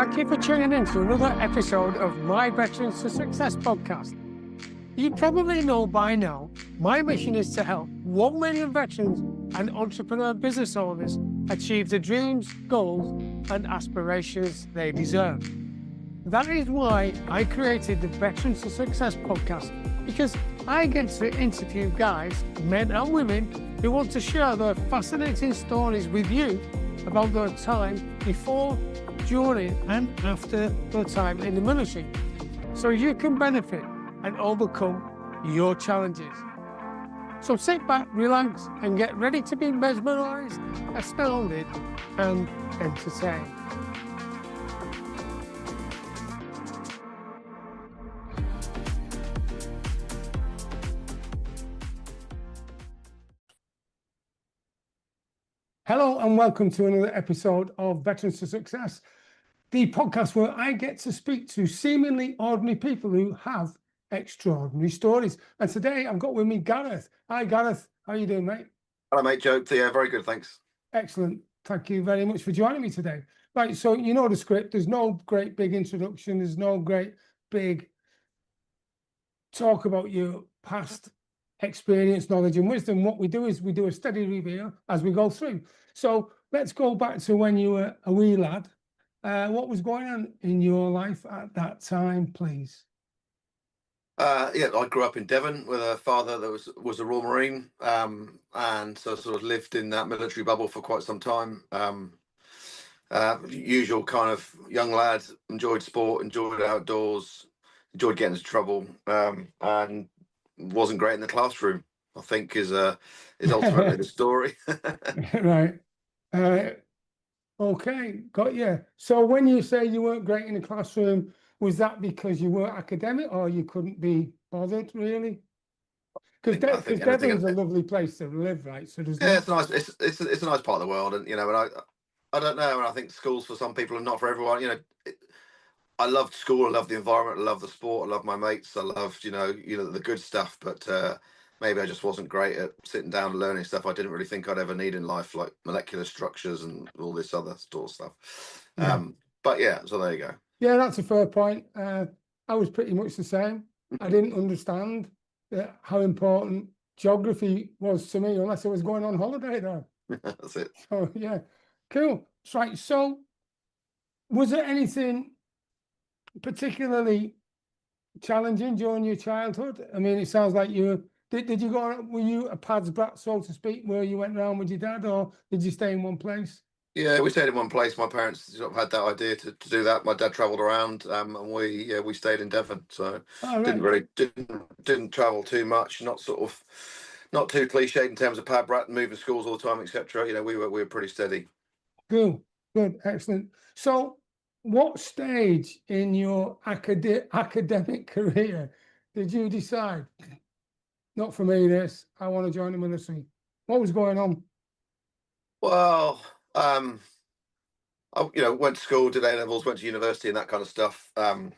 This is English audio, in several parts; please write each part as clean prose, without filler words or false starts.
Thank you for tuning in to another episode of my Veterans to Success podcast. You probably know by now, my mission is to help 1 million veterans and entrepreneur business owners achieve the dreams, goals, and aspirations they deserve. That is why I created the Veterans to Success podcast, because I get to interview guys, men and women, who want to share their fascinating stories with you about their time before, during and after their time in the military, so you can benefit and overcome your challenges. So sit back, relax, and get ready to be mesmerised, astounded, and entertained. Hello and welcome to another episode of Veterans to Success, the podcast where I get to speak to seemingly ordinary people who have extraordinary stories. And today I've got with me Gareth. Hi Gareth, how are you doing, mate? Hello, mate, Joe. Yeah, very good, thanks. Excellent. Thank you very much for joining me today. Right, so you know the script. There's no great big introduction. There's no great big talk about your past experience, knowledge and wisdom. What we do is we do a steady review as we go through. So let's go back to when you were a wee lad. What was going on in your life at that time, please? Yeah, I grew up in Devon with a father that was a Royal Marine, and so sort of lived in that military bubble for quite some time. Usual kind of young lad, enjoyed sport, enjoyed outdoors, enjoyed getting into trouble, and wasn't great in the classroom, I think is ultimately the story. Right. Okay, got you. So when you say you weren't great in the classroom, was that because you weren't academic or you couldn't be bothered, really? Because Devon's a lovely place to live, right? So there's it's nice. It's a nice part of the world, and and I don't know, and I think schools for some people are not for everyone. I loved school, I loved the environment, I loved the sport, I loved my mates, I loved the good stuff, but maybe I just wasn't great at sitting down and learning stuff I didn't really think I'd ever need in life, like molecular structures and all this other sort of stuff. Yeah. But yeah, so there you go. Yeah, that's a fair point. I was pretty much the same. I didn't understand how important geography was to me unless I was going on holiday there. That's it. So yeah, cool. Right. So was there anything particularly challenging during your childhood? I mean, it sounds like did you go, were you a pad's brat, so to speak, where you went around with your dad, or did you stay in one place? Yeah, we stayed in one place. My parents sort of had that idea to do that. My dad travelled around, and we stayed in Devon, so Right. didn't travel too much. Not too cliched in terms of pad brat and moving schools all the time, etc. We were pretty steady. Good, excellent. So, what stage in your academic career did you decide, not for me, this, I want to join the military? What was going on? Well, I went to school, did A-levels, went to university and that kind of stuff. And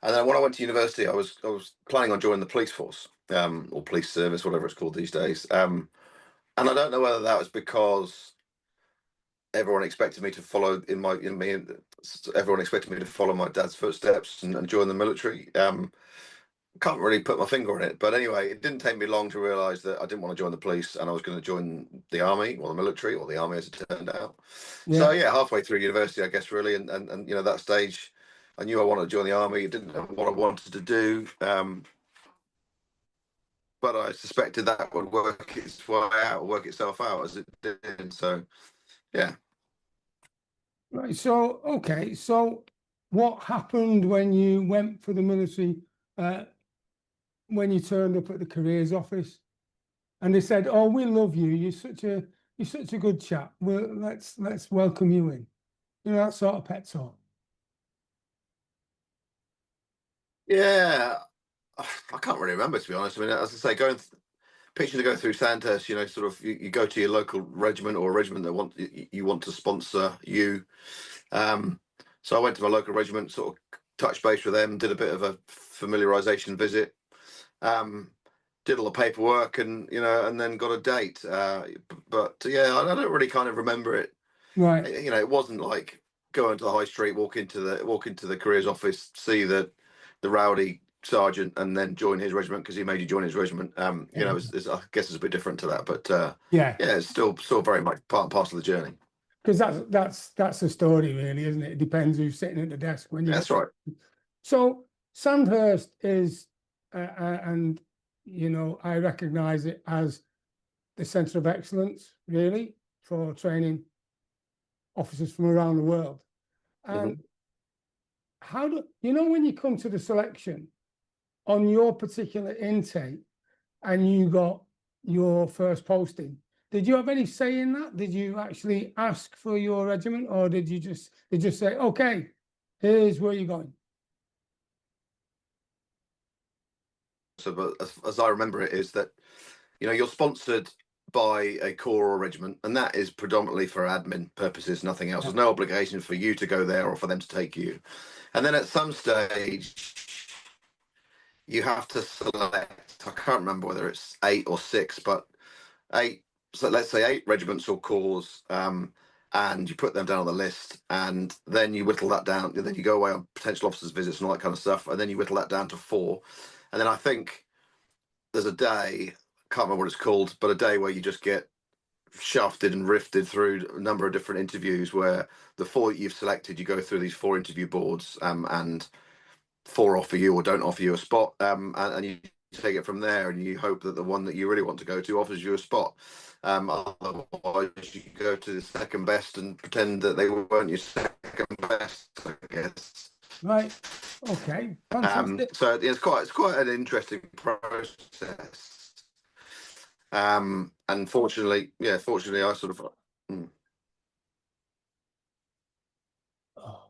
then when I went to university, I was planning on joining the police force, or police service, whatever it's called these days. And I don't know whether that was because everyone expected me to follow everyone expected me to follow my dad's footsteps and join the military. Can't really put my finger on it, but anyway, it didn't take me long to realise that I didn't want to join the police and I was going to join the army or the military or the army as it turned out. Yeah. So yeah, halfway through university, I guess, really, and that stage, I knew I wanted to join the army. I didn't know what I wanted to do, but I suspected that would work itself out as it did. So yeah. Right. So, okay. So, what happened when you went for the military? When you turned up at the careers office, and they said, "Oh, we love you. You're such a good chap. Well, let's welcome you in." That sort of pet talk. Yeah, I can't really remember, to be honest. I mean, as I say, picture to go through Sandhurst, sort of you go to your local regiment or a regiment that you want to sponsor you. So I went to my local regiment, sort of touched base with them, did a bit of a familiarisation visit, did all the paperwork, and then got a date. But yeah, I don't really kind of remember it. Right. It wasn't like go into the high street, walk into the careers office, see the rowdy sergeant, and then join his regiment because he made you join his regiment. You know, I guess it's a bit different to that, but Yeah, yeah, it's still very much part and parcel of the journey. because that's the story, really, isn't it? It depends who's sitting at the desk when you. That's right. So Sandhurst is, and you know, I recognise it as the centre of excellence, really, for training officers from around the world. And how do you know when you come to the selection on your particular intake and you got your first posting? Did you have any say in that? Did you actually ask for your regiment, or did you just say, okay, here's where you're going? So, but as I remember it, is that, you know, you're sponsored by a corps or regiment, and that is predominantly for admin purposes, nothing else. There's no obligation for you to go there or for them to take you. And then at some stage, you have to select. I can't remember whether it's 8 or 6, but 8. So let's say 8 regiments or corps, and you put them down on the list, and then you whittle that down. And then you go away on potential officers' visits and all that kind of stuff, and then you whittle that down to 4. And then I think there's a day, can't remember what it's called, but a day where you just get shafted and rifted through a number of different interviews where the 4 that you've selected, you go through these 4 interview boards, and 4 offer you or don't offer you a spot, and you take it from there, and you hope that the one that you really want to go to offers you a spot. Otherwise, you go to the second best and pretend that they weren't your second best, I guess. Right. Okay. Fantastic. So it's quite an interesting process. And fortunately, I sort of. Oh.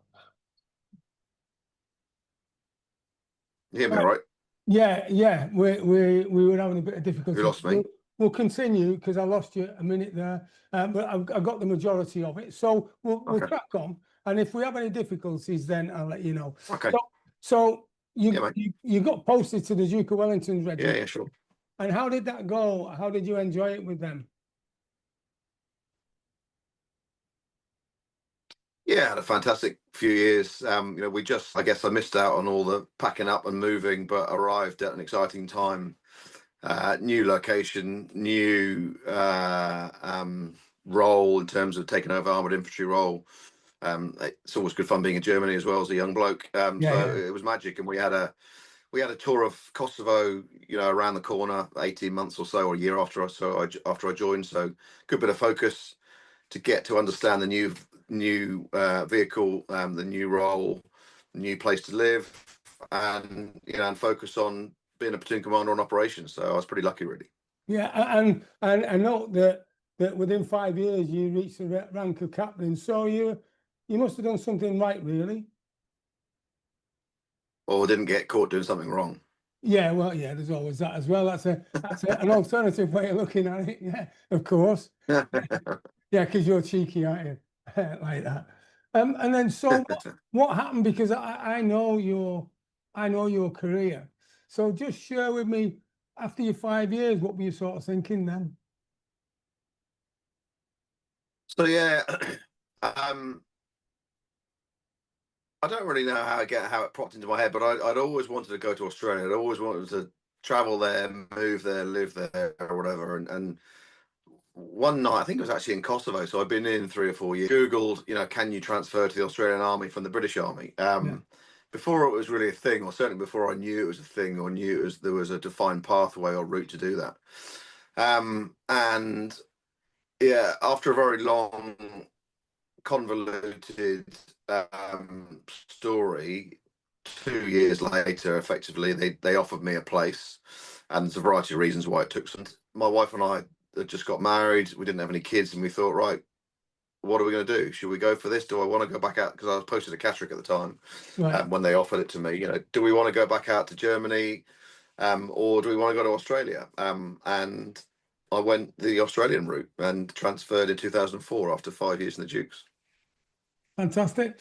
You hear me, all right? Yeah. We were having a bit of difficulty. You lost me. We'll continue because I lost you a minute there, but I got the majority of it. So we'll crack on, and if we have any difficulties, then I'll let you know. Okay. So you got posted to the Duke of Wellington's regiment. Yeah, sure. And how did that go? How did you enjoy it with them? Yeah, I had a fantastic few years. You know, I guess I missed out on all the packing up and moving, but arrived at an exciting time. New location, new role in terms of taking over armoured infantry role. It's always good fun being in Germany as well as a young bloke. It was magic, and we had a tour of Kosovo, you know, around the corner, 18 months or so, or a year after I joined. So good bit of focus to get to understand the new vehicle, the new role, new place to live, and and focus on being a platoon commander on operations. So I was pretty lucky, really. Yeah, and I note that within 5 years you reached the rank of captain. So you must have done something right, really. Or didn't get caught doing something wrong. Yeah, well, yeah, there's always that as well. That's an alternative way of looking at it. Yeah, of course. Yeah, because you're cheeky, aren't you? Like that. And then so what happened? Because I know your career. So just share with me, after your 5 years, what were you sort of thinking then? So yeah, I don't really know how it popped into my head, but I'd always wanted to go to Australia. I'd always wanted to travel there, move there, live there, or whatever. And one night, I think it was actually in Kosovo, so I'd been in 3 or 4 years. Googled, can you transfer to the Australian Army from the British Army? Before it was really a thing, or certainly before I knew it was a thing, or knew there was a defined pathway or route to do that. And yeah, after a very long, convoluted story, 2 years later, effectively, they offered me a place, and there's a variety of reasons why it took some. My wife and I had just got married. We didn't have any kids, and we thought, right, what are we going to do? Should we go for this? Do I want to go back out? Because I was posted to Catterick at the time, when they offered it to me. Do we want to go back out to Germany, or do we want to go to Australia? And I went the Australian route and transferred in 2004 after 5 years in the Dukes. Fantastic.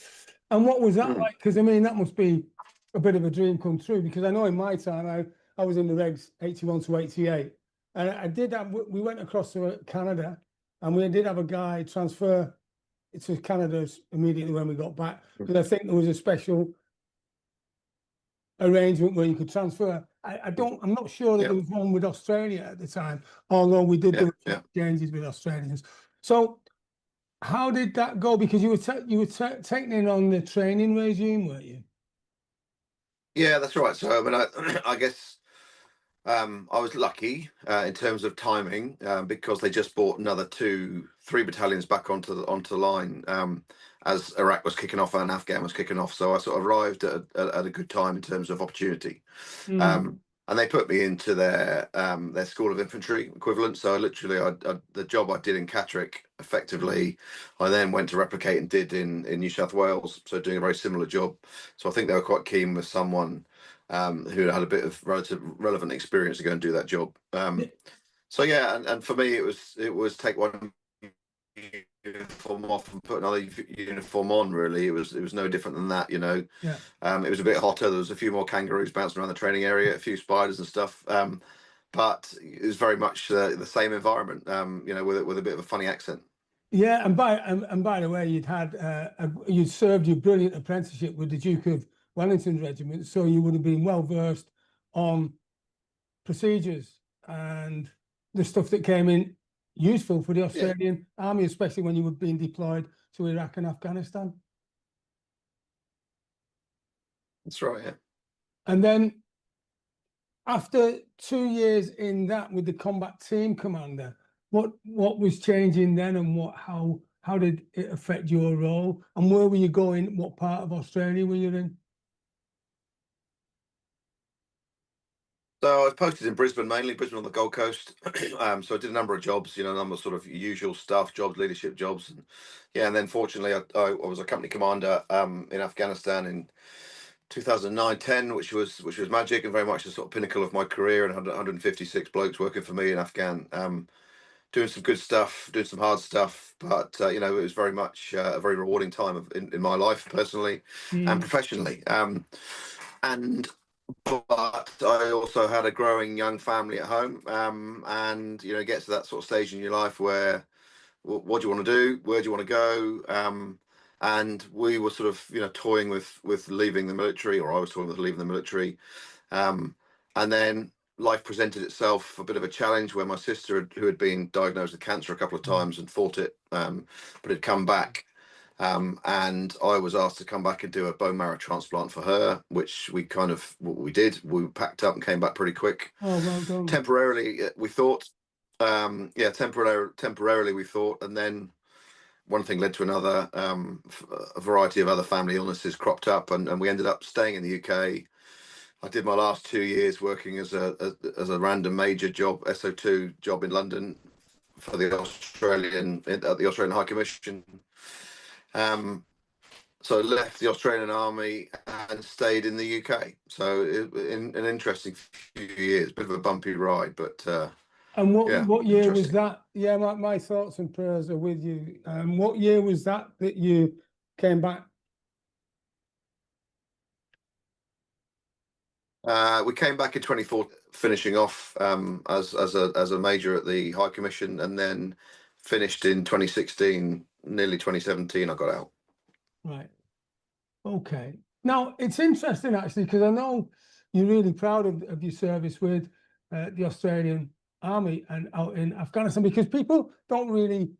And what was that like? Because I mean, that must be a bit of a dream come true. Because I know in my time, I was in the regs 81 to 88, and we went across to Canada, and we did have a guy transfer to Canada immediately when we got back, because I think there was a special arrangement where you could transfer. I'm not sure that Yeah. there was one with Australia at the time, although we did do exchanges with Australians. So how did that go? Because you were taking in on the training regime, weren't you? Yeah, that's right. So I mean, I guess I was lucky in terms of timing because they just brought another 3 battalions back onto the line as Iraq was kicking off and Afghan was kicking off. So I sort of arrived at a good time in terms of opportunity. And they put me into their School of Infantry equivalent. So literally, the job I did in Catterick, effectively, I then went to replicate and did in New South Wales. So doing a very similar job. So I think they were quite keen with someone who had a bit of relevant experience to go and do that job. So yeah, and for me, it was take one uniform off and put another uniform on. Really, it was no different than that. Yeah. It was a bit hotter. There was a few more kangaroos bouncing around the training area, a few spiders and stuff. But it was very much the same environment. With a bit of a funny accent. Yeah, and by the way, you'd served your brilliant apprenticeship with the Duke of Wellington Regiment, so you would have been well versed on procedures and the stuff that came in useful for the Australian Army, especially when you were being deployed to Iraq and Afghanistan. That's right. Yeah. And then after 2 years in that with the combat team commander, what was changing then, and how did it affect your role, and where were you going? What part of Australia were you in? So I was posted in Brisbane, mainly Brisbane on the Gold Coast. So I did a number of jobs, a number of sort of usual staff jobs, leadership jobs, and then fortunately I was a company commander in Afghanistan in 2009-10, which was magic and very much the sort of pinnacle of my career, and had 156 blokes working for me in Afghan, doing some good stuff, doing some hard stuff, but it was very much a very rewarding time in my life personally and professionally. But I also had a growing young family at home, and it gets to that sort of stage in your life where, what do you want to do? Where do you want to go? And we were sort of toying with leaving the military, or I was toying with leaving the military, and then life presented itself a bit of a challenge where my sister, who had been diagnosed with cancer a couple of times and fought it, but had come back. And I was asked to come back and do a bone marrow transplant for her, which we did. We packed up and came back pretty quick. Oh, well done. Temporarily, we thought. Temporarily we thought, and then one thing led to another. A variety of other family illnesses cropped up, and we ended up staying in the UK. I did my last 2 years working as a random major job, SO2 job in London for the Australian High Commission. So I left the Australian Army and stayed in the UK. So in an interesting few years, bit of a bumpy ride, but and what year was that? Yeah, my thoughts and prayers are with you. What year was that you came back? We came back in 2014, finishing off as a major at the High Commission, and then finished in 2016, nearly 2017. I got out. Right. Okay. Now it's interesting actually, because I know you're really proud of your service with the Australian Army and out in Afghanistan, because people don't really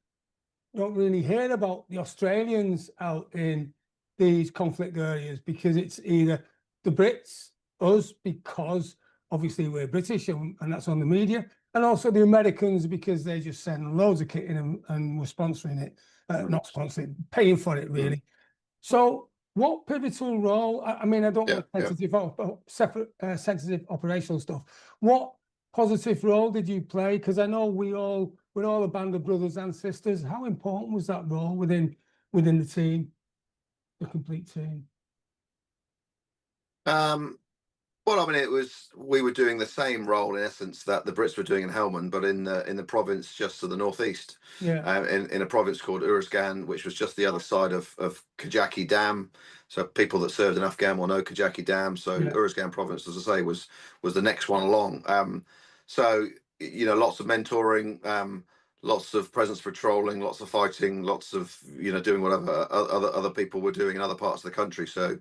hear about the Australians out in these conflict areas, because it's either the Brits, us, because obviously we're British and that's on the media, and also the Americans, because they just send loads of kit in and we're sponsoring it, not sponsoring, paying for it really. So what pivotal role, I mean, I don't want sensitive operational stuff. What positive role did you play? Because I know we're all a band of brothers and sisters. How important was that role within the team, the complete team? Well, I mean, we were doing the same role in essence that the Brits were doing in Helmand, but in the province just to the northeast. Yeah. In a province called Uruzgan, which was just the other side of Kajaki Dam. So people that served in Afghan will know Kajaki Dam. So Uruzgan province, as I say, was the next one along. So lots of mentoring, lots of presence patrolling, lots of fighting, lots of doing whatever other people were doing in other parts of the country. So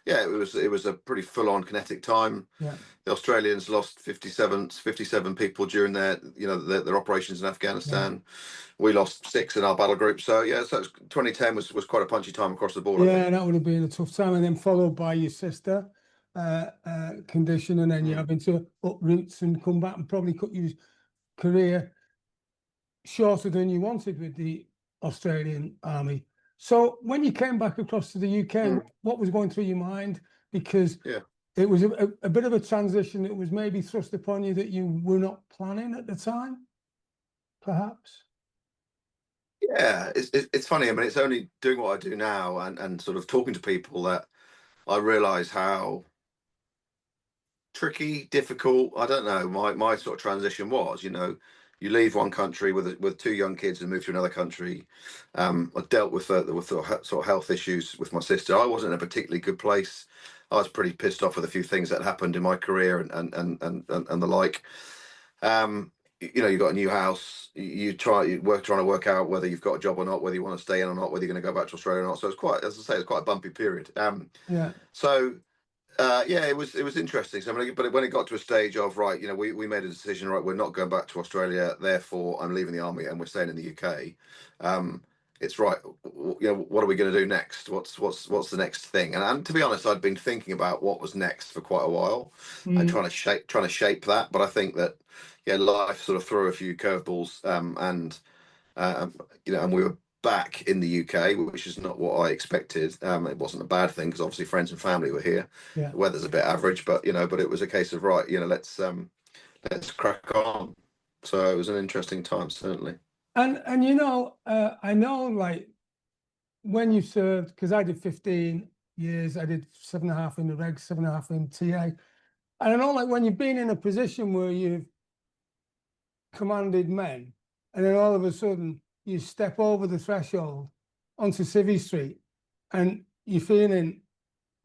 yeah, it was a pretty full on kinetic time. Yeah. The Australians lost 57 people during their operations in Yeah. Afghanistan. We lost 6 in our battle group. So yeah, so 2010 was quite a punchy time across the board, I Yeah, think. that would have been a tough time, and then followed by your sister condition, and then you're having to uproots and come back and probably cut your career shorter than you wanted with the Australian Army. So when you came back across to the UK, what was going through your mind? Because Yeah. it was a bit of a transition that was maybe thrust upon you that you were not planning at the time, perhaps. Yeah, it's funny. I mean, it's only doing what I do now and sort of talking to people that I realise how tricky, difficult. I don't know. My sort of transition was, you leave one country with 2 young kids and move to another country. I dealt with sort of health issues with my sister. I wasn't in a particularly good place. I was pretty pissed off with a few things that happened in my career and the like. You got a new house. Trying to work out whether you've got a job or not, whether you want to stay in or not, whether you're going to go back to Australia or not. So it's quite, as I say, it's quite a bumpy period. Yeah. So yeah, it was interesting. So, but when it got to a stage of right, we made a decision. Right, we're not going back to Australia. Therefore, I'm leaving the army and we're staying in the UK. It's right. What are we going to do next? What's the next thing? And to be honest, I'd been thinking about what was next for quite a while and trying to shape that. But I think that life sort of threw a few curveballs. And we were back in the UK, which is not what I expected. It wasn't a bad thing because obviously friends and family were here. Yeah. The weather's a bit average, but it was a case of right, let's crack on. So it was an interesting time, certainly. And I know, like, when you served, because I did 15 years, I did 7.5 in the regs, 7.5 in TA. And I know, like, when you've been in a position where you've commanded men, and then all of a sudden you step over the threshold onto Civvy Street, and you're feeling,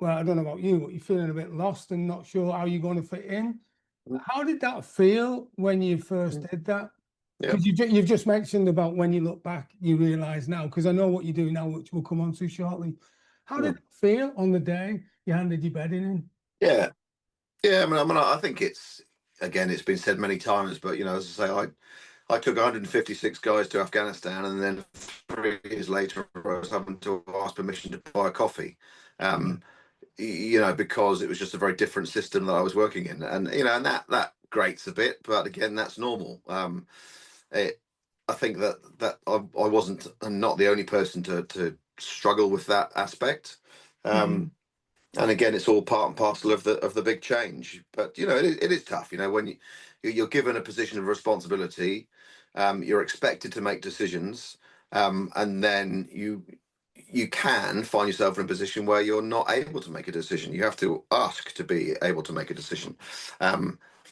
well, I don't know about you, but you're feeling a bit lost and not sure how you're going to fit in. How did that feel when you first did that? Yeah. Because you've just mentioned about when you look back, you realise now, because I know what you do now, which we'll come on to shortly. How did it feel on the day you handed your bedding in? Yeah. Yeah. I think it's been said many times, but as I say, I took 156 guys to Afghanistan, and then 3 years later, I was having to ask permission to buy a coffee. Because it was just a very different system that I was working in, and that grates a bit, but again, that's normal. I think that I wasn't, and not the only person to struggle with that aspect. And again, it's all part and parcel of the big change. But it is tough. When you're given a position of responsibility, you're expected to make decisions, and then you can find yourself in a position where you're not able to make a decision. You have to ask to be able to make a decision.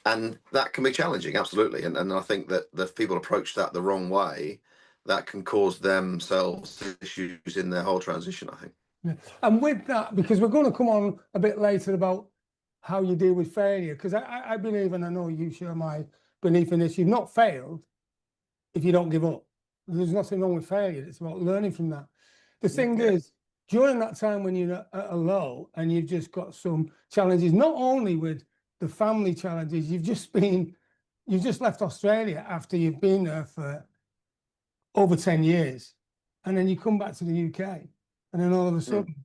And that can be challenging, absolutely. And I think that if people approach that the wrong way, that can cause themselves issues in their whole transition, I think. Yeah. And with that, because we're going to come on a bit later about how you deal with failure, because I believe, and I know you share my belief in this, you've not failed if you don't give up. There's nothing wrong with failure. It's about learning from that. The thing is, during that time when you're at a low and you've just got some challenges, not only with the family challenges, you've just left Australia after you've been there for over 10 years. And then you come back to the UK, and then all of a sudden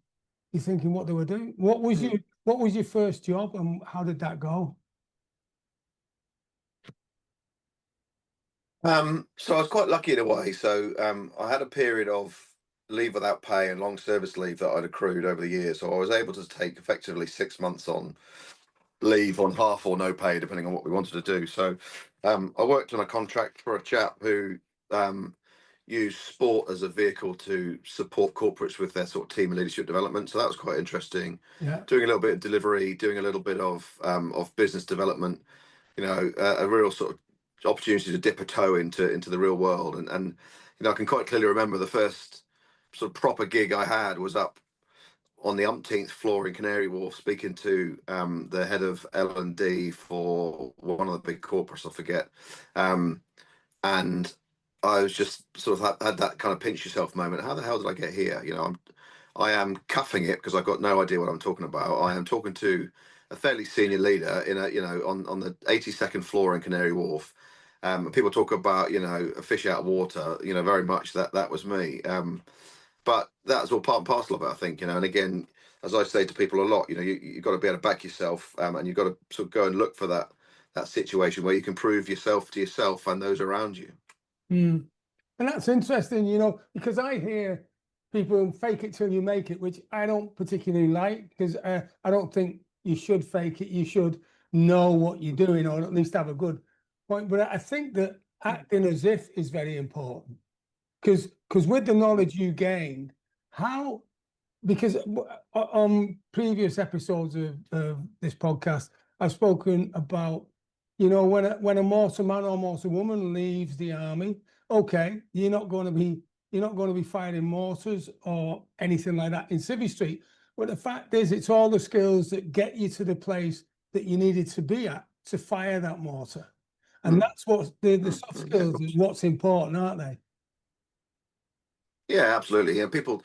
you're thinking, what do I do? What was your first job, and how did that go? So I was quite lucky in a way. So I had a period of leave without pay and long service leave that I'd accrued over the years. So I was able to take effectively 6 months on leave on half or no pay, depending on what we wanted to do. So I worked on a contract for a chap who used sport as a vehicle to support corporates with their sort of team and leadership development. So that was quite interesting. Yeah. Doing a little bit of delivery, doing a little bit of business development. A real sort of opportunity to dip a toe into the real world. And I can quite clearly remember the first sort of proper gig I had was up on the umpteenth floor in Canary Wharf, speaking to the head of L&D for one of the big corporates, I forget. And I was just sort of had that kind of pinch yourself moment. How the hell did I get here? I am cuffing it because I've got no idea what I'm talking about. I am talking to a fairly senior leader in a, on the 82nd floor in Canary Wharf. People talk about, a fish out of water, very much that was me. But that's all part and parcel of it, I think, and again, as I say to people a lot, you've got to be able to back yourself, and you've got to sort of go and look for that situation where you can prove yourself to yourself and those around you. Mm. And that's interesting, because I hear people fake it till you make it, which I don't particularly like, because I don't think you should fake it. You should know what you're doing, or at least have a good point. But I think that acting as if is very important, because with the knowledge you gained, how, because on previous episodes of this podcast, I've spoken about, when a mortar man or mortar woman leaves the army, okay, you're not going to be firing mortars or anything like that in Civvy Street. But the fact is, it's all the skills that get you to the place that you needed to be at to fire that mortar. And that's what the soft skills is what's important, aren't they? Yeah, absolutely. Yeah, people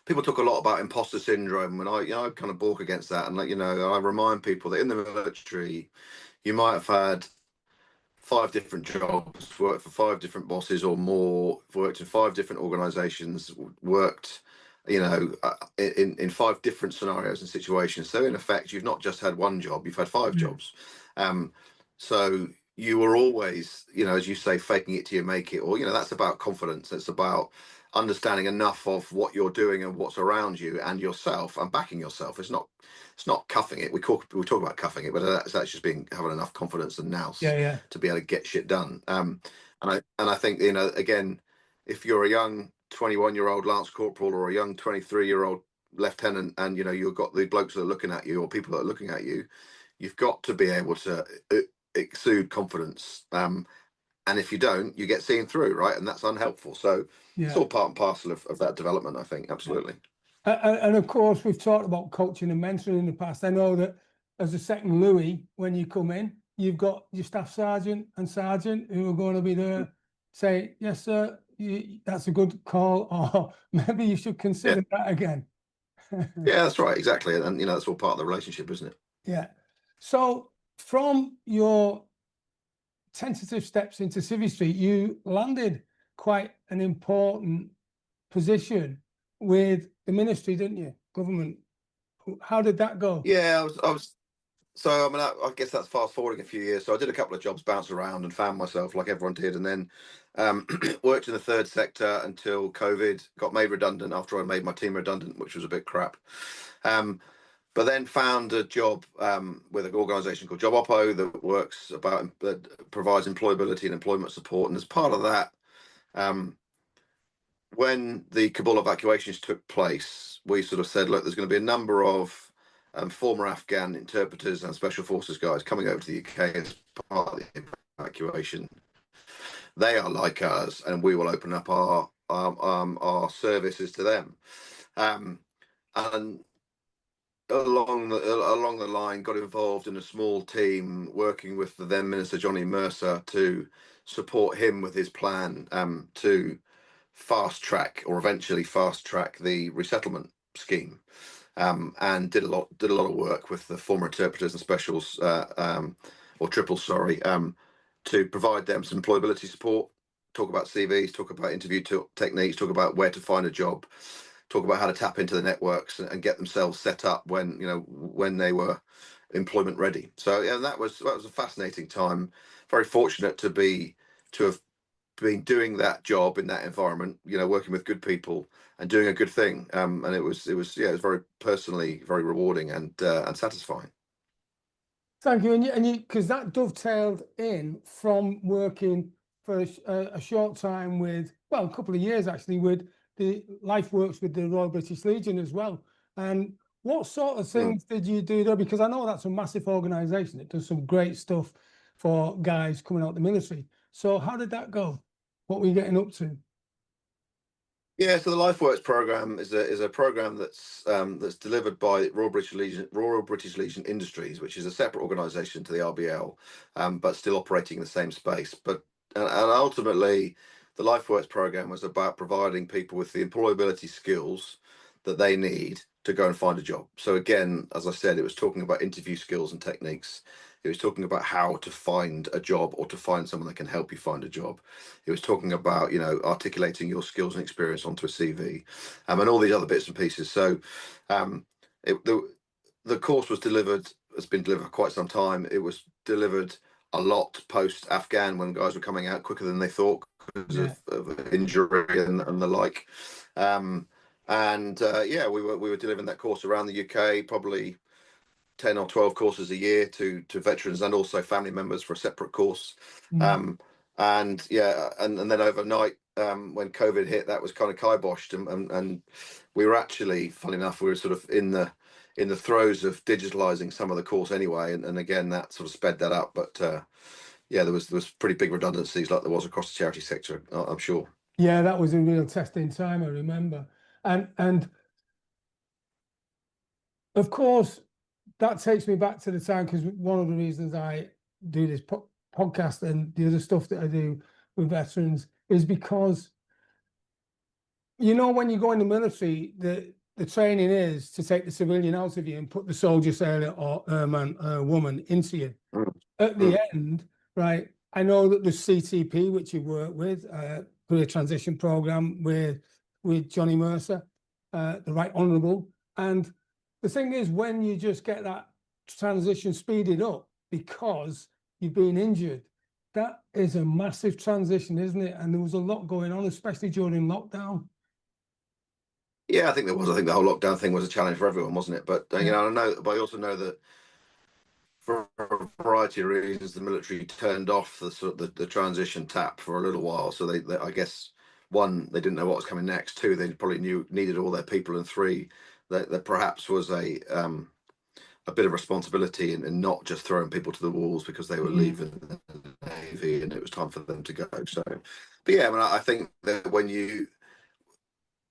talk a lot about imposter syndrome, and I kind of balk against that. And I remind people that in the military, you might have had 5 different jobs, worked for 5 different bosses or more, worked in 5 different organisations, worked, in 5 different scenarios and situations. So in effect, you've not just had one job; you've had 5 jobs. So you were always, as you say, faking it till you make it, or that's about confidence. It's about understanding enough of what you're doing and what's around you and yourself and backing yourself. It's not cuffing it. We talk about cuffing it, but that's just having enough confidence and nous Yeah, to be able to get shit done. And I think, again, if you're a young 21-year-old lance corporal or a young 23-year-old lieutenant, and you've got the blokes that are looking at you or people that are looking at you, you've got to be able to exude confidence. And if you don't, you get seen through, right? And that's unhelpful. So it's yeah. all part and parcel of that development, I think. Absolutely. And of course, we've talked about coaching and mentoring in the past. I know that as a second Louis, when you come in, you've got your staff sergeant and sergeant who are going to be there, say, yes, sir, that's a good call, or maybe you should consider that again. Yeah, that's right. Exactly. And, that's all part of the relationship, isn't it? Yeah. So from your tentative steps into Civvy Street, you landed quite an important position with the ministry, didn't you? Government. How did that go? Yeah, I was. So, I mean, I guess that's fast forwarding a few years. So I did a couple of jobs, bounced around and found myself like everyone did. And then worked in the third sector until COVID, got made redundant after I made my team redundant, which was a bit crap. But then found a job with an organisation called Job Oppo that provides employability and employment support. And as part of that, when the Kabul evacuations took place, we sort of said, look, there's going to be a number of former Afghan interpreters and special forces guys coming over to the UK as part of the evacuation. They are like us, and we will open up our services to them. And along the line, got involved in a small team working with the then Minister Johnny Mercer to support him with his plan to fast track or eventually fast track the resettlement scheme, and did a lot of work with the former interpreters and specials or triples, sorry, to provide them some employability support, talk about CVs, talk about interview techniques, talk about where to find a job, talk about how to tap into the networks and get themselves set up when they were employment ready. So yeah, that was a fascinating time. Very fortunate to have been doing that job in that environment, working with good people and doing a good thing. And it was very personally very rewarding and satisfying. Thank you. And you, because that dovetailed in from working for a short time with, well, a couple of years actually, with the Life Works with the Royal British Legion as well. And what sort of things did you do there? Because I know that's a massive organisation. It does some great stuff for guys coming out of the military. So how did that go? What were you getting up to? Yeah, so the LifeWorks program is a program that's delivered by Royal British Legion Industries, which is a separate organisation to the RBL, but still operating in the same space. And ultimately, the LifeWorks program was about providing people with the employability skills that they need to go and find a job. So again, as I said, it was talking about interview skills and techniques. It was talking about how to find a job or to find someone that can help you find a job. It was talking about, articulating your skills and experience onto a CV, and all these other bits and pieces. So um, the course has been delivered for quite some time. It was delivered a lot post Afghan, when guys were coming out quicker than they thought because of injury and the like. We were delivering that course around the UK, probably 10 or 12 courses a year to veterans and also family members for a separate course. And then overnight, when COVID hit, that was kind of kiboshed, and we were actually, funny enough, we were sort of in the throes of digitalizing some of the course anyway, and again that sort of sped that up. But there was pretty big redundancies, like there was across the charity sector, I'm sure. Yeah, that was a real testing time, I remember. And of course, that takes me back to the time, because one of the reasons I do this podcast and the other stuff that I do with veterans is because, when you go in the military, the training is to take the civilian out of you and put the soldier, sailor, or airman, woman into you. At the end, right, I know that the CTP, which you work with, career transition program with Johnny Mercer, the Right Honourable. And the thing is, when you just get that transition speeded up because you've been injured, that is a massive transition, isn't it? And there was a lot going on, especially during lockdown. Yeah, I think there was. I think the whole lockdown thing was a challenge for everyone, wasn't it? But I know, but I also know that for a variety of reasons, the military turned off the transition tap for a little while. So they I guess, one, they didn't know what was coming next. Two, they probably needed all their people, and three, that there perhaps was a bit of responsibility in not just throwing people to the walls because they were leaving the Navy and it was time for them to go. So, but yeah, I mean, I think that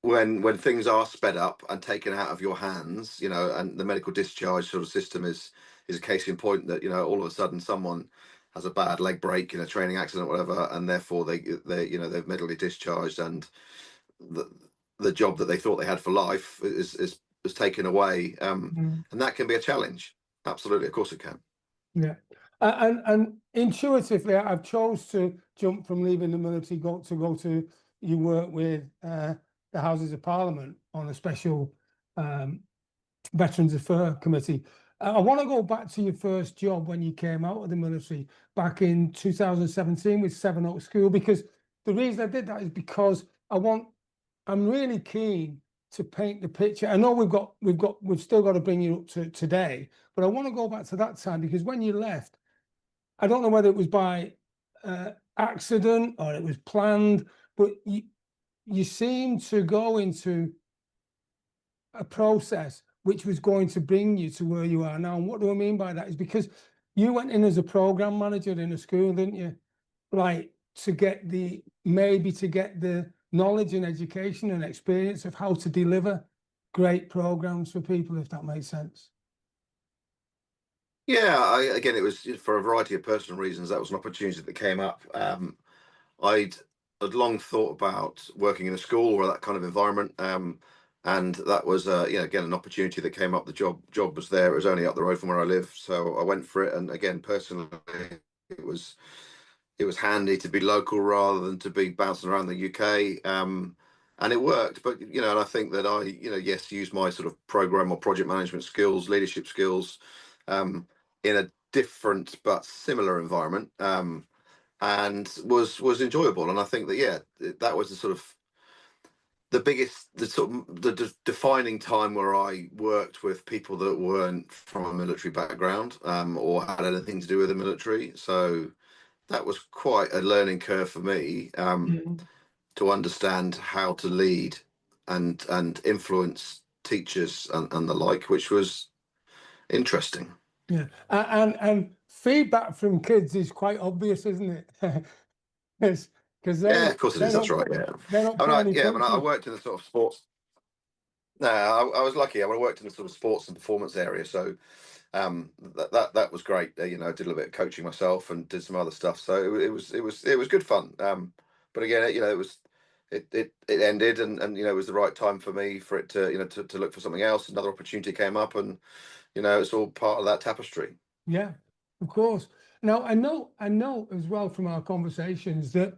when things are sped up and taken out of your hands, and the medical discharge sort of system is a case in point, that all of a sudden someone has a bad leg break in a training accident or whatever, and therefore they've medically discharged, and the job that they thought they had for life is taken away, and that can be a challenge. Absolutely, of course it can. Yeah, and intuitively, I've chose to jump from leaving the military, go to you work with the Houses of Parliament on a special Veterans Affairs Committee. I want to go back to your first job when you came out of the military back in 2017 with Sevenoaks School, because the reason I did that is because I'm really keen to paint the picture. I know we've still got to bring you up to today, but I want to go back to that time, because when you left, I don't know whether it was by accident or it was planned, but you seemed to go into a process which was going to bring you to where you are now. And what do I mean by that is because you went in as a program manager in a school, didn't you? Like, to get the knowledge and education and experience of how to deliver great programs for people, if that makes sense. Yeah, again, it was for a variety of personal reasons. That was an opportunity that came up. I'd long thought about working in a school or that kind of environment, and that was again an opportunity that came up. The job was there. It was only up the road from where I live, so I went for it. And again, personally, it was handy to be local rather than to be bouncing around the UK. And it worked. But and I think that I yes, used my sort of program or project management skills, leadership skills, in a different but similar environment, and was enjoyable. And I think that that was the defining time where I worked with people that weren't from a military background, or had anything to do with the military. So that was quite a learning curve for me, to understand how to lead and influence teachers and the like, which was interesting. Yeah, and feedback from kids is quite obvious, isn't it? Because Of course it is. That's right. Yeah, they're not putting any I worked in the sort of sports. No, I was lucky. I worked in the sort of sports and performance area, so that was great. I did a little bit of coaching myself and did some other stuff, so it was good fun. but again, it ended, and it was the right time for me for it to to look for something else. Another opportunity came up, and it's all part of that tapestry. Yeah, of course. Now I know as well from our conversations that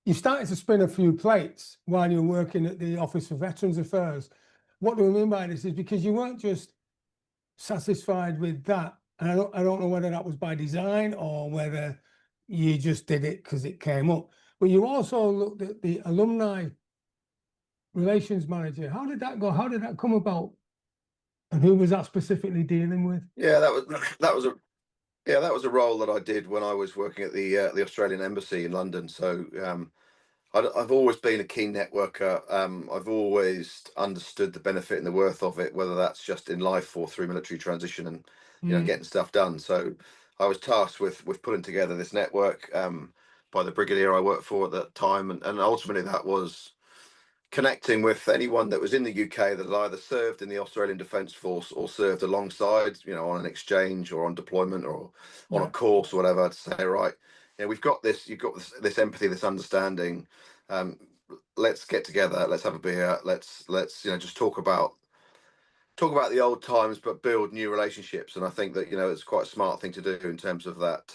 you started to spin a few plates while you were working at the Office for Veterans Affairs. What do I mean by this is because you weren't just satisfied with that, and I don't know whether that was by design or whether you just did it because it came up. But you also looked at the alumni relations manager. How did that go? How did that come about? And who was that specifically dealing with? Yeah, that was a role that I did when I was working at the Australian Embassy in London. So I've always been a keen networker. I've always understood the benefit and the worth of it, whether that's just in life or through military transition and getting stuff done. So I was tasked with putting together this network by the brigadier I worked for at that time, and ultimately that was connecting with anyone that was in the UK that had either served in the Australian Defence Force or served alongside, on an exchange or on deployment or on a course or whatever, to say, right, we've got this, you've got this empathy, this understanding. Let's get together, let's have a beer, let's just talk about the old times, but build new relationships. And I think that it's quite a smart thing to do in terms of that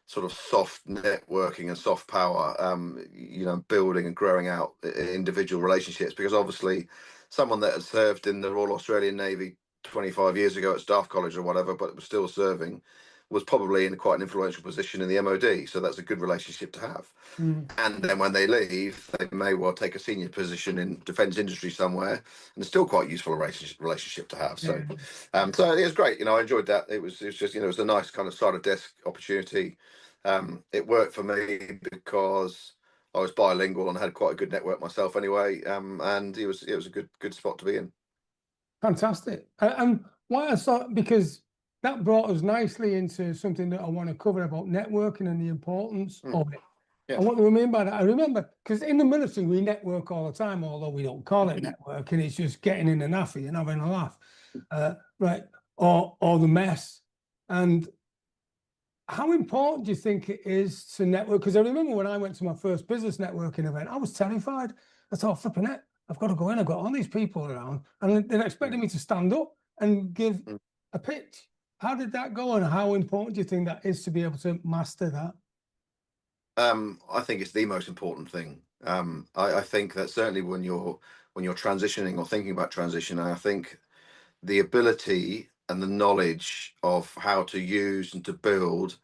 sort of soft networking and soft power, building and growing out individual relationships. Because obviously, someone that had served in the Royal Australian Navy 25 years ago at Staff College or whatever, but was still serving, was probably in quite an influential position in the MOD. So that's a good relationship to have. And then when they leave, they may well take a senior position in defence industry somewhere, and it's still quite a useful relationship to have. So, so it was great. I enjoyed that. It was just it was a nice kind of side of desk opportunity. It worked for me because I was bilingual and had quite a good network myself anyway. And it was a good spot to be in. Fantastic. And why I thought, because that brought us nicely into something that I want to cover about networking and the importance of it. Yeah. And what do I mean by that? I remember, because in the military, we network all the time, although we don't call it networking, it's just getting in the naffy and having a laugh, right? Or the mess. And how important do you think it is to network? Because I remember when I went to my first business networking event, I was terrified. I thought, flipping it, I've got to go in, I've got all these people around, and they're expecting me to stand up and give a pitch. How did that go, and how important do you think that is to be able to master that? I think it's the most important thing. I think that certainly when you're transitioning or thinking about transition, I think the ability and the knowledge of how to use and to build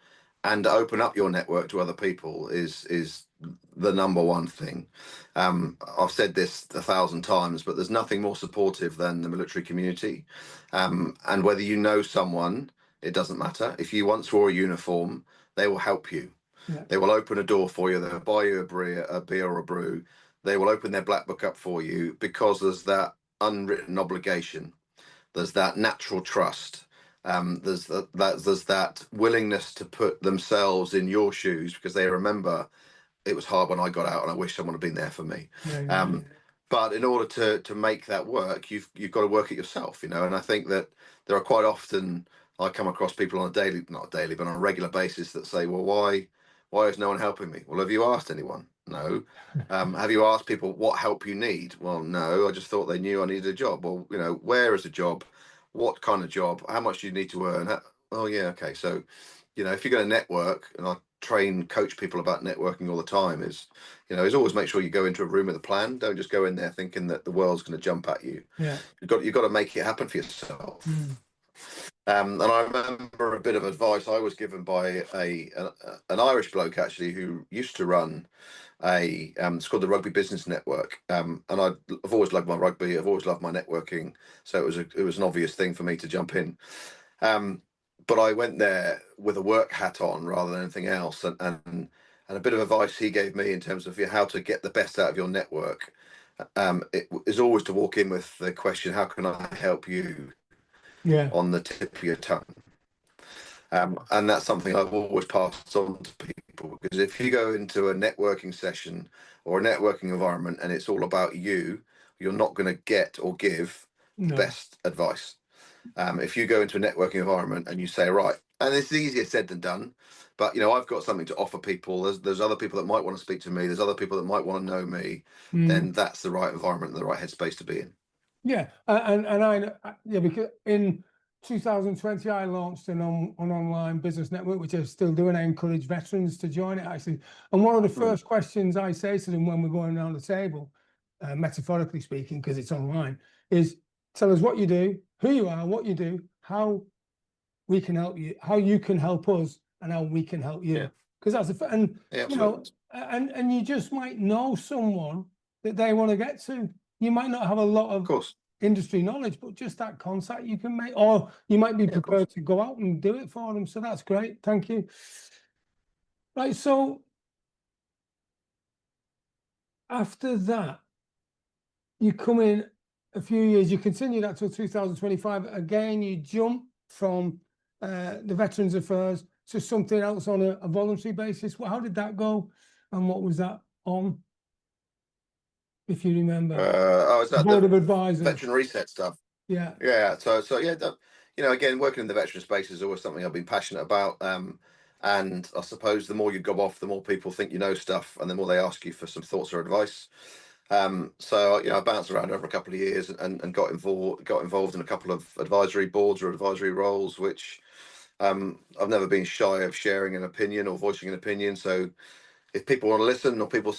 and open up your network to other people is the number one thing. I've said this 1,000 times, but there's nothing more supportive than the military community. And whether you know someone, it doesn't matter. If you once wore a uniform, they will help you. Yeah. They will open a door for you. They'll buy you a beer or a brew. They will open their black book up for you because there's that unwritten obligation. There's that natural trust. There's that willingness to put themselves in your shoes because they remember it was hard when I got out and I wish someone had been there for me. But in order to make that work, you've got to work it yourself, And I think that there are quite often I come across people on a not daily, but on a regular basis that say, well, why is no one helping me? Well, have you asked anyone? No. Have you asked people what help you need? Well, no, I just thought they knew I needed a job. Well, where is a job? What kind of job? How much do you need to earn? Oh, yeah, okay. So, if you're going to network, and I coach people about networking all the time, is always make sure you go into a room with a plan. Don't just go in there thinking that the world's going to jump at you. Yeah. You've got to make it happen for yourself. And I remember a bit of advice I was given by an Irish bloke actually who used to run it's called the Rugby Business Network. And I've always loved my rugby. I've always loved my networking. So it was an obvious thing for me to jump in. But I went there with a work hat on rather than anything else. And a bit of advice he gave me in terms of how to get the best out of your network. It is always to walk in with the question, how can I help you? On the tip of your tongue. And that's something I've always passed on to people, because if you go into a networking session or a networking environment and it's all about you, you're not going to get or give the best advice. If you go into a networking environment and you say, right, and it's easier said than done, but I've got something to offer people. There's other people that might want to speak to me. There's other people that might want to know me. Then that's the right environment, and the right headspace to be in. Yeah, yeah, because in 2020 I launched an online business network, which I'm still doing. I encourage veterans to join it actually, and one of the first questions I say to them when we're going around the table, metaphorically speaking, because it's online, is tell us what you do, who you are, what you do, how we can help you, how you can help us, and how we can help you. Because that's and and you just might know someone that they want to get to. You might not have a lot of industry knowledge, but just that contact you can make, or you might be prepared to go out and do it for them. So that's great. Thank you. Right. So after that, you come in a few years, you continue that till 2025. Again, you jump from the Veterans Affairs to something else on a voluntary basis. Well, how did that go? And what was that on? If you remember, is that Board the of Advisors, Veteran Reset stuff? Yeah. So yeah, again, working in the veteran space is always something I've been passionate about. And I suppose the more you go off, the more people think you know stuff, and the more they ask you for some thoughts or advice. So I bounced around over a couple of years and got involved in a couple of advisory boards or advisory roles, which I've never been shy of sharing an opinion or voicing an opinion. So if people want to listen or people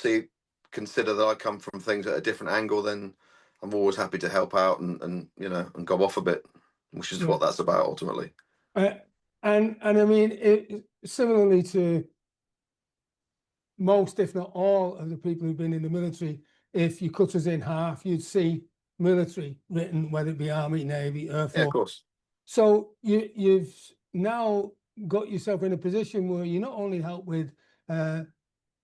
consider that I come from things at a different angle, then I'm always happy to help out and go off a bit, which is what that's about ultimately. And I mean, similarly to most, if not all, of the people who've been in the military, if you cut us in half, you'd see military written, whether it be Army, Navy, Air Force. Yeah, of course. So you've now got yourself in a position where you not only help with the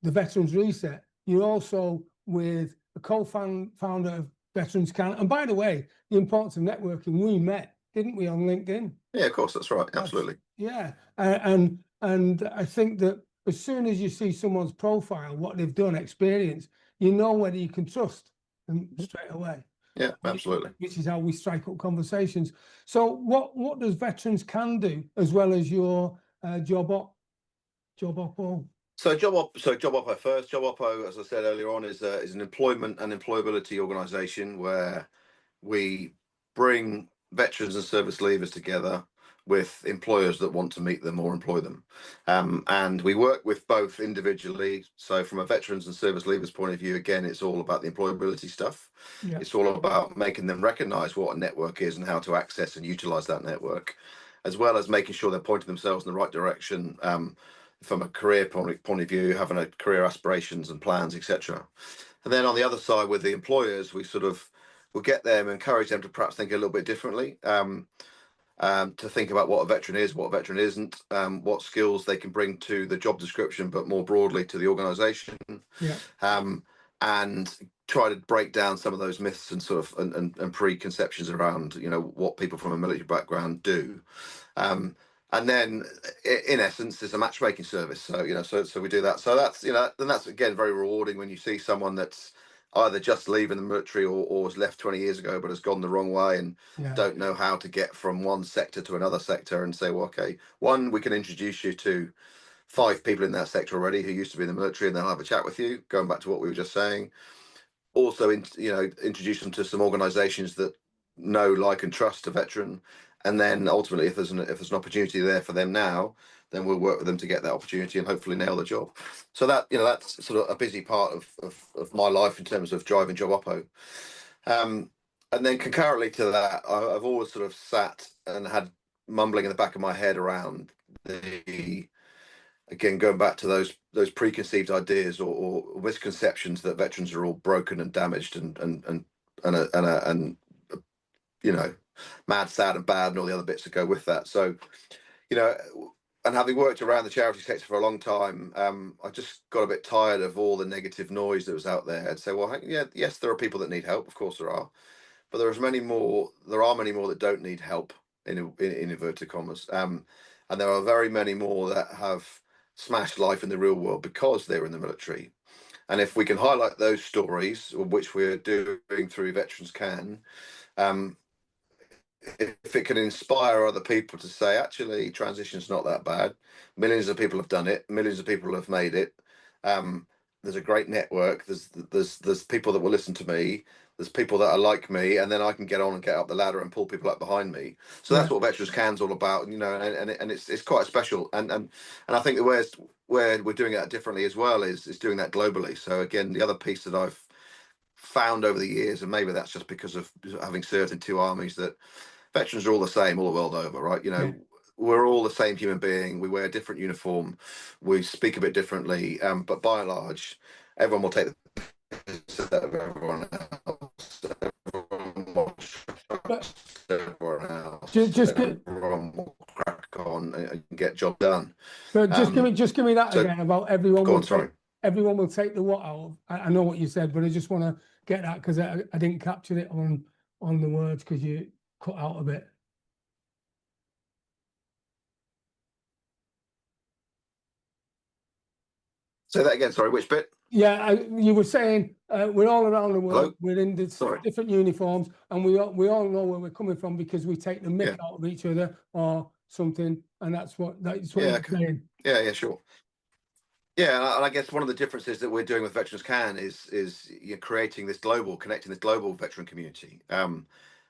Veterans Reset, you're also with a co-founder of Veterans Can. And by the way, the importance of networking, we met, didn't we, on LinkedIn? Yeah, of course, that's right. Absolutely. Yeah, and I think that as soon as you see someone's profile, what they've done, experience, you know whether you can trust them straight away. Yeah, absolutely. Which is how we strike up conversations. So what does Veterans Can do as well as your job op? So Job Oppo first. Job Oppo, as I said earlier on, is an employment and employability organisation where we bring veterans and service leavers together with employers that want to meet them or employ them. And we work with both individually. So from a veterans and service leavers point of view, again, it's all about the employability stuff. Yeah. It's all about making them recognise what a network is and how to access and utilise that network, as well as making sure they're pointing themselves in the right direction from a career point of view, having a career aspirations and plans, etc. And then on the other side with the employers, we'll get them, encourage them to perhaps think a little bit differently, to think about what a veteran is, what a veteran isn't, what skills they can bring to the job description, but more broadly to the organisation. And try to break down some of those myths and sort of and preconceptions around what people from a military background do. And then, in essence, it's a matchmaking service. So so we do that. So that's then that's again very rewarding when you see someone that's either just leaving the military or was left 20 years ago but has gone the wrong way and don't know how to get from one sector to another sector, and say, well, okay, we can introduce you to 5 people in that sector already who used to be in the military, and they'll have a chat with you. Going back to what we were just saying, also introduce them to some organisations that know, like, and trust a veteran, and then ultimately, if there's an opportunity there for them now, then we'll work with them to get that opportunity and hopefully nail the job. So that's sort of a busy part of my life in terms of driving Job Oppo. And then concurrently to that, I've always sort of sat and had mumbling in the back of my head around again, going back to those preconceived ideas or misconceptions that veterans are all broken and damaged and mad, sad, and bad, and all the other bits that go with that. So, and having worked around the charity sector for a long time, I just got a bit tired of all the negative noise that was out there. I'd say, well, yes, there are people that need help, of course there are, but there are many more that don't need help in inverted commas, and there are very many more that have smashed life in the real world because they're in the military. And if we can highlight those stories, which we're doing through Veterans Can, if it can inspire other people to say, actually, transition's not that bad. Millions of people have done it. Millions of people have made it. There's a great network. There's people that will listen to me. There's people that are like me, and then I can get on and get up the ladder and pull people up behind me. So Yeah. that's what Veterans Can's all about, you know, and it's quite special. And I think the where we're doing it differently as well is doing that globally. So again, the other piece that I've found over the years, and maybe that's just because of having served in two armies, that veterans are all the same all the world over, right? You Yeah. know, we're all the same human being. We wear a different uniform. We speak a bit differently, but by and large, everyone will take the piss out of everyone else. Everyone will But trust everyone else. just get, Everyone will crack on and get job done. but Um, just give me that so again about go on, sorry. everyone will take the what out. I know what you said, but I just want to get that because I didn't capture it on the words because you cut out a bit. Say that again. Sorry, which bit? Yeah, you were saying we're all around the world. Hello? We're in Sorry. different uniforms, and we all know where we're coming from because we take the mick Yeah. out of each other or something, and that's what Yeah. you're Okay. saying. Yeah. Sure. Yeah, and I guess one of the differences that we're doing with Veterans Can is you're creating this connecting this global veteran community.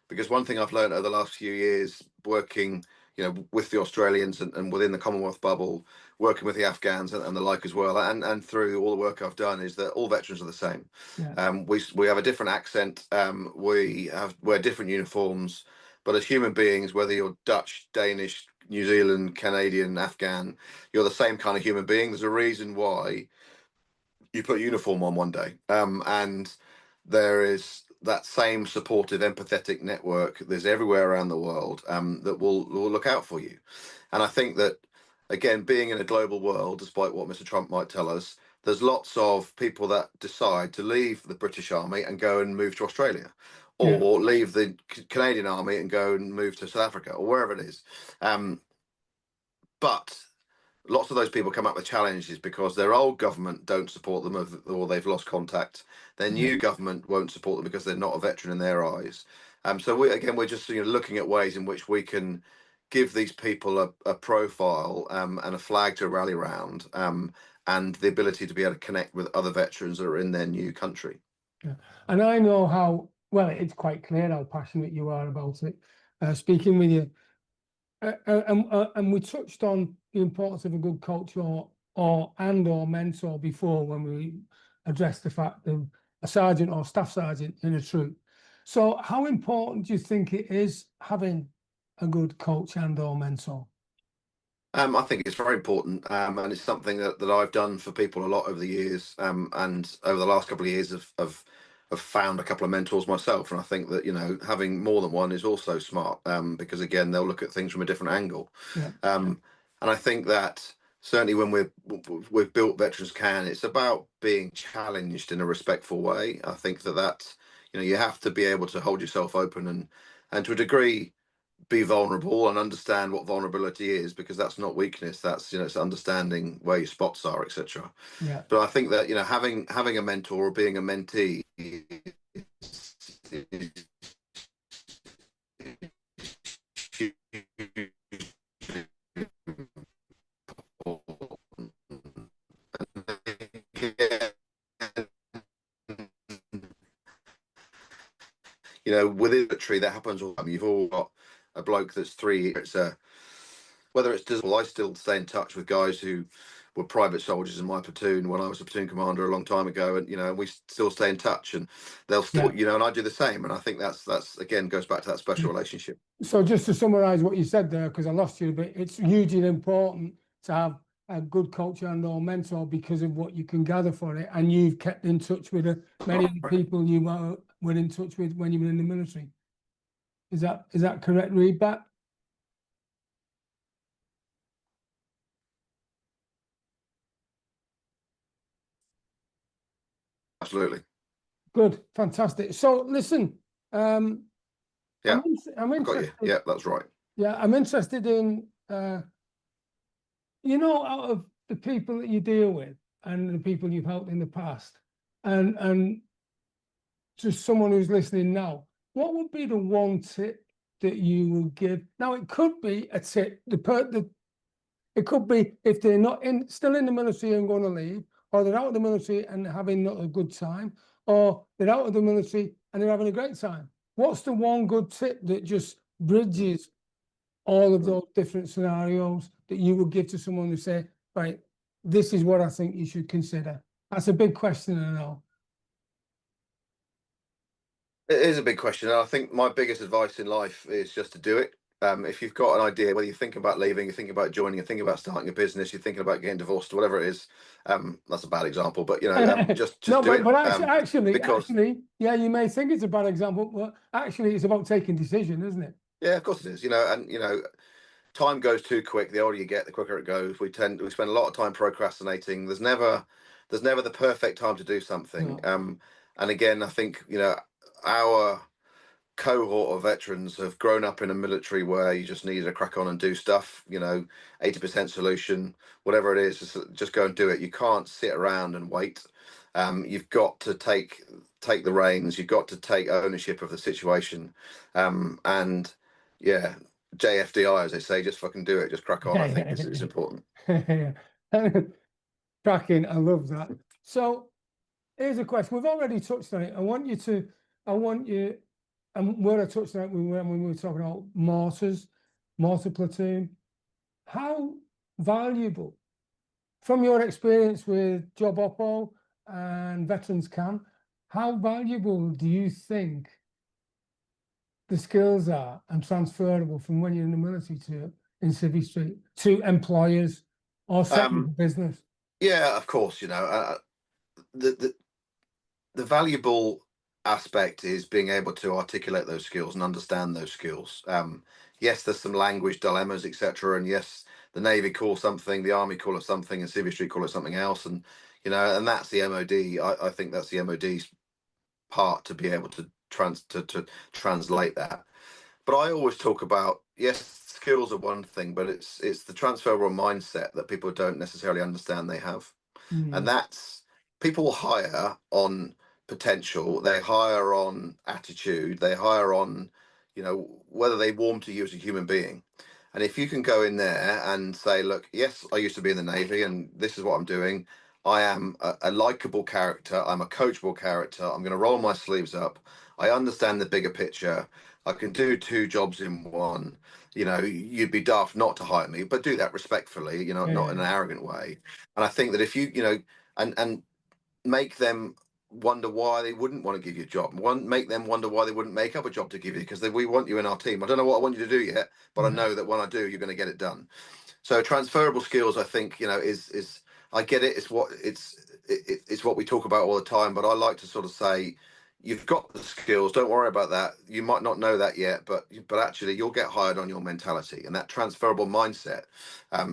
Because one thing I've learned over the last few years, working, you know, with the Australians and within the Commonwealth bubble, working with the Afghans and the like as well, and through all the work I've done, is that all veterans are the same. Yeah. We have a different accent. We wear different uniforms, but as human beings, whether you're Dutch, Danish, New Zealand, Canadian, Afghan, you're the same kind of human being. There's a reason why you put a uniform on one day, and there is that same supportive, empathetic network. There's everywhere around the world that will look out for you. And I think that, again, being in a global world, despite what Mr. Trump might tell us, there's lots of people that decide to leave the British Army and go and move to Australia, Yeah. or leave the Canadian Army and go and move to South Africa or wherever it is. But lots of those people come up with challenges because their old government don't support them, or they've lost contact. Their new government won't support them because they're not a veteran in their eyes. So we're just looking at ways in which we can give these people a profile and a flag to rally around, and the ability to be able to connect with other veterans that are in their new country. Yeah. And I know how well it's quite clear how passionate you are about it. Speaking with you. And we touched on the importance of a good coach or mentor before when we addressed the fact of a sergeant or staff sergeant in a troop. So how important do you think it is having a good coach and or mentor? I think it's very important, and it's something that I've done for people a lot over the years, and over the last couple of years have found a couple of mentors myself. And I think that, you know, having more than one is also smart, because again, they'll look at things from a different angle. Yeah. And I think that certainly when we've built Veterans Can, it's about being challenged in a respectful way. I think that you know, you have to be able to hold yourself open and to a degree be vulnerable and understand what vulnerability is, because that's not weakness. That's, you know, it's understanding where your spots are, etc. Yeah. But I think that, you know, having a mentor or being a mentee you know, within the military, that happens all the time. You've all got a bloke that's three. It's whether it's digital. I still stay in touch with guys who were private soldiers in my platoon when I was a platoon commander a long time ago, and you know, we still stay in touch, and they'll still, you know, and I do the same. And I think that's again goes back to that special relationship. So just to summarize what you said there, because I lost you a bit, it's hugely important to have a good coach and or mentor because of what you can gather for it. And you've kept in touch with many of the people you were in touch with when you were in the military. Is that correct, read back? Absolutely. Good, fantastic. So listen, Yeah, I'm I've got interested. you. Yeah, that's right. Yeah, I'm interested in you know, out of the people that you deal with and the people you've helped in the past, and just someone who's listening now, what would be the one tip that you would give? Now, it could be a tip. It could be if they're not still in the military and going to leave, or they're out of the military and having not a good time, or they're out of the military and they're having a great time. What's the one good tip that just bridges all of those different scenarios that you would give to someone who say, right, this is what I think you should consider? That's a big question, I know. It is a big question. And I think my biggest advice in life is just to do it. If you've got an idea, whether you're thinking about leaving, you're thinking about joining, you're thinking about starting a business, you're thinking about getting divorced, whatever it is, that's a bad example, but just No, do it. but actually, because yeah, you may think it's a bad example, but actually, it's about taking decision, isn't it? yeah, of course it is. And time goes too quick. The older you get, the quicker it goes. We spend a lot of time procrastinating. There's never the perfect time to do something. No. And again, I think our cohort of veterans have grown up in a military where you just need to crack on and do stuff. 80% solution, whatever it is, just go and do it. You can't sit around and wait. You've got to take the reins. You've got to take ownership of the situation. And yeah, JFDI, as they say, just fucking do it. Just crack on. I think it's important. Cracking, I love that. So here's a question. We've already touched on it. I want you, and where I touched on it when we were talking about mortar platoon. How valuable, from your experience with Job Oppo and Veterans Camp, how valuable do you think the skills are and transferable from when you're in the military to in Civvy Street to employers or setting up a business? Yeah, of course. The valuable aspect is being able to articulate those skills and understand those skills. Yes, there's some language dilemmas, etc. And yes, the Navy calls something, the Army call it something, and Civvy Street call it something else. And and that's the MOD. I think that's the MOD's part to be able to translate that. But I always talk about, yes, skills are one thing, but it's the transferable mindset that people don't necessarily understand they have. And that's, people hire on potential, they hire on attitude, they hire on whether they warm to you as a human being. And if you can go in there and say, look, yes, I used to be in the Navy and this is what I'm doing, I am a likable character, I'm a coachable character, I'm going to roll my sleeves up, I understand the bigger picture, I can do two jobs in one. You'd be daft not to hire me, but do that respectfully, not in an arrogant way. And I think that if you, and make them wonder why they wouldn't want to give you a job. Make them wonder why they wouldn't make up a job to give you, because we want you in our team. I don't know what I want you to do yet, but I know that when I do, you're going to get it done. So transferable skills, I think, is I get it. It's what we talk about all the time, but I like to sort of say, you've got the skills. Don't worry about that. You might not know that yet, but actually, you'll get hired on your mentality, and that transferable mindset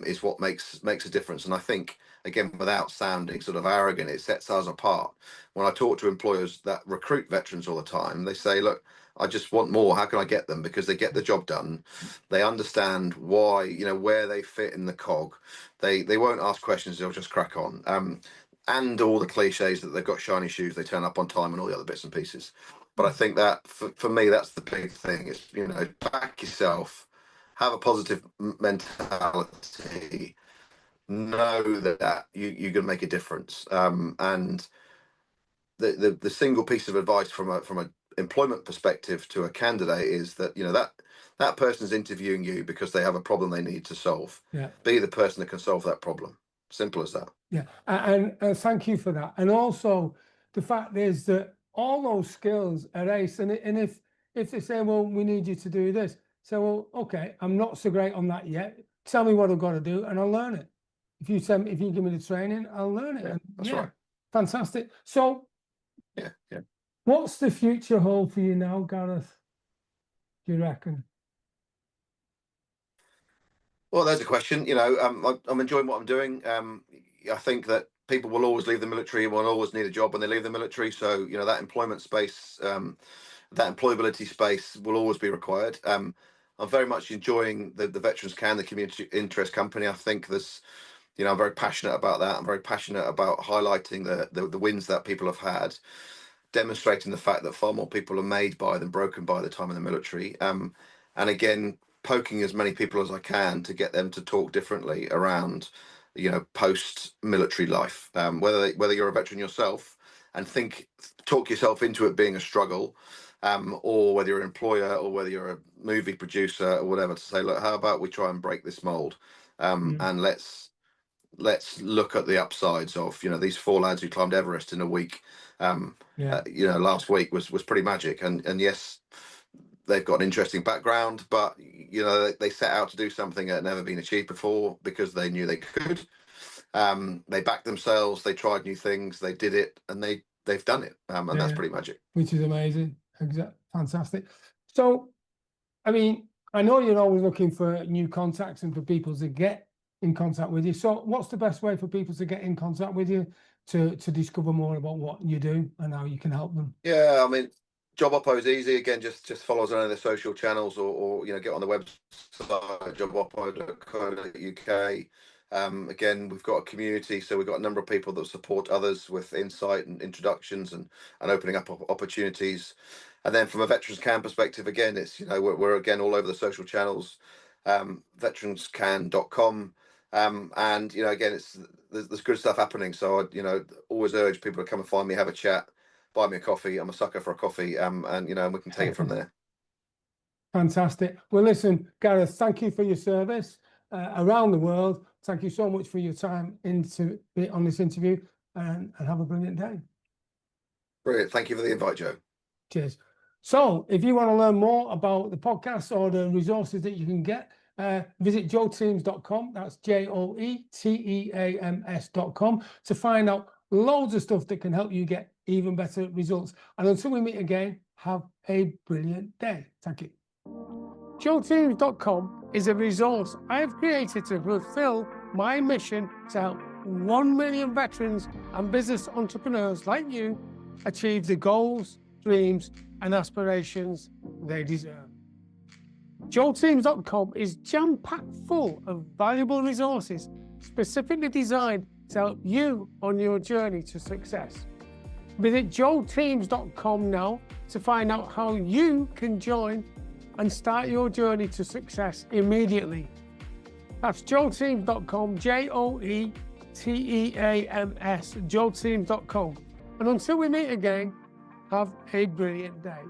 is what makes a difference. And I think, again, without sounding sort of arrogant, it sets us apart. When I talk to employers that recruit veterans all the time, they say, look, I just want more. How can I get them? Because they get the job done. They understand why, where they fit in the cog. They won't ask questions. They'll just crack on. And all the cliches that they've got shiny shoes, they turn up on time, and all the other bits and pieces. But I think that for me, that's the big thing. Is back yourself, have a positive mentality, know that you're going to make a difference. And the single piece of advice from a employment perspective to a candidate is that that person's interviewing you because they have a problem they need to solve. Yeah. Be the person that can solve that problem. Simple as that. Yeah, and thank you for that. And also, the fact is that all those skills are ace. And if they say, well, we need you to do this, so well, okay, I'm not so great on that yet. Tell me what I've got to do, and I'll learn it. If you give me the training, I'll learn it. That's right. Fantastic. So, yeah. What's the future hold for you now, Gareth? Do you reckon? Well, there's a question. I'm enjoying what I'm doing. I think that people will always leave the military and will always need a job when they leave the military. So, that employment space, that employability space will always be required. I'm very much enjoying the Veterans Can, the community interest company. I think there's, I'm very passionate about that. I'm very passionate about highlighting the wins that people have had, demonstrating the fact that far more people are made by than broken by the time in the military. and again, poking as many people as I can to get them to talk differently around, post-military life. Whether you're a veteran yourself and talk yourself into it being a struggle, or whether you're an employer or whether you're a movie producer or whatever, to say, look, how about we try and break this mold, and let's look at the upsides of, these 4 lads who climbed Everest in a week. Last week was pretty magic, and yes, they've got an interesting background, but they set out to do something that had never been achieved before because they knew they could. They backed themselves, they tried new things, they did it, and they've done it, and that's pretty magic. Which is amazing. Fantastic. So, I mean, I know you're always looking for new contacts and for people to get in contact with you. So what's the best way for people to get in contact with you to discover more about what you do and how you can help them? Yeah, I mean, Job Oppo is easy. Again, just follow us on any of the social channels, or get on the website, joboppo.co.uk. Again, we've got a community, so we've got a number of people that support others with insight and introductions and opening up opportunities. And then from a Veterans Can perspective, again, it's we're again all over the social channels, veteranscan.com. And again, there's good stuff happening. So I always urge people to come and find me, have a chat, buy me a coffee. I'm a sucker for a coffee, and we can take it from there. Fantastic. Well, listen, Gareth, thank you for your service around the world. Thank you so much for your time on this interview, and have a brilliant day. Brilliant. Thank you for the invite, Joe. Cheers. So if you want to learn more about the podcast or the resources that you can get, visit joeteams.com. That's JOETEAMS.com to find out loads of stuff that can help you get even better results. And until we meet again, have a brilliant day. Thank you. JoeTeams.com is a resource I've created to fulfill my mission to help 1 million veterans and business entrepreneurs like you achieve the goals, dreams, and aspirations they deserve. JoeTeams.com is jam-packed full of valuable resources specifically designed to help you on your journey to success. Visit joeteams.com now to find out how you can join and start your journey to success immediately. That's joeteams.com, JOETEAMS, joeteams.com. And until we meet again, have a brilliant day.